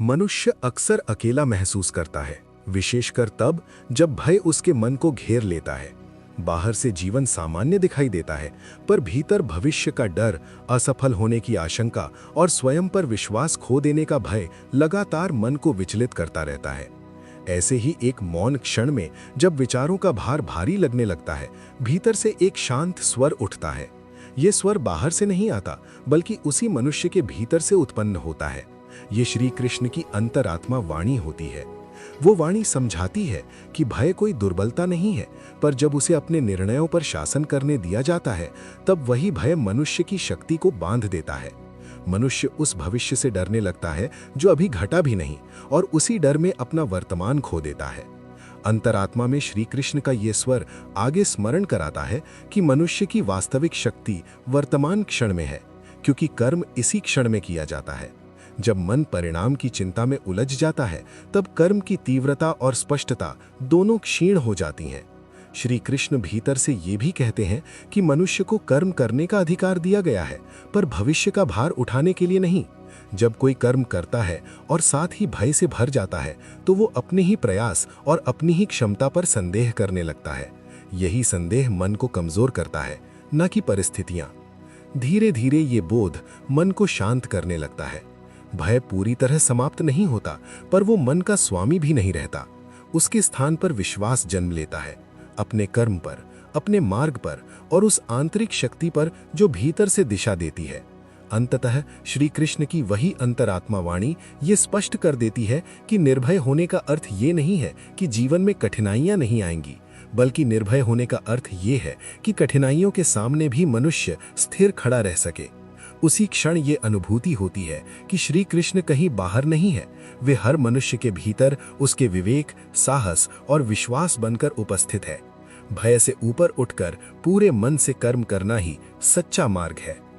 मनुष्य अक्सर अकेला महसूस करता है, विशेषकर तब जब भय उसके मन को घेर लेता है। बाहर से जीवन सामान्य दिखाई देता है, पर भीतर भविष्य का डर, असफल होने की आशंका और स्वयं पर विश्वास खो देने का भय लगातार मन को विचलित करता रहता है। ऐसे ही एक मौन क्षण में जब विचारों का भार भारी लगने लगता है, भीतर से एक शांत स्वर उठता है। ये स्वर बाहर से नहीं आता, बल्कि उसी मनुष्य के भीतर से उत्पन्न होता है। ये श्री कृष्ण की अंतरात्मा वाणी होती है। वो वाणी समझाती है कि भय कोई दुर्बलता नहीं है, पर जब उसे अपने निर्णयों पर शासन करने दिया जाता है, तब वही भय मनुष्य की शक्ति को बांध देता है। मनुष्य उस भविष्य से डरने लगता है जो अभी घटा भी नहीं, और उसी डर में अपना वर्तमान खो देता है। अंतरात्मा में श्री कृष्ण का ये स्वर आगे स्मरण कराता है कि मनुष्य की वास्तविक शक्ति वर्तमान क्षण में है, क्योंकि कर्म इसी क्षण में किया जाता है। जब मन परिणाम की चिंता में उलझ जाता है, तब कर्म की तीव्रता और स्पष्टता दोनों क्षीण हो जाती हैं। श्री कृष्ण भीतर से ये भी कहते हैं कि मनुष्य को कर्म करने का अधिकार दिया गया है, पर भविष्य का भार उठाने के लिए नहीं। जब कोई कर्म करता है और साथ ही भय से भर जाता है, तो वो अपने ही प्रयास और अपनी ही क्षमता पर संदेह करने लगता है। यही संदेह मन को कमजोर करता है, न कि परिस्थितियां। धीरे धीरे ये बोध मन को शांत करने लगता है। भय पूरी तरह समाप्त नहीं होता, पर वो मन का स्वामी भी नहीं रहता। उसके स्थान पर विश्वास जन्म लेता है, अपने कर्म पर, अपने मार्ग पर और उस आंतरिक शक्ति पर जो भीतर से दिशा देती है। अंततः श्री कृष्ण की वही अंतरात्मा वाणी ये स्पष्ट कर देती है कि निर्भय होने का अर्थ ये नहीं है कि जीवन में कठिनाइयां नहीं आएंगी, बल्कि निर्भय होने का अर्थ ये है कि कठिनाइयों के सामने भी मनुष्य स्थिर खड़ा रह सके। उसी क्षण ये अनुभूति होती है कि श्री कृष्ण कहीं बाहर नहीं है, वे हर मनुष्य के भीतर उसके विवेक, साहस और विश्वास बनकर उपस्थित है। भय से ऊपर उठकर पूरे मन से कर्म करना ही सच्चा मार्ग है।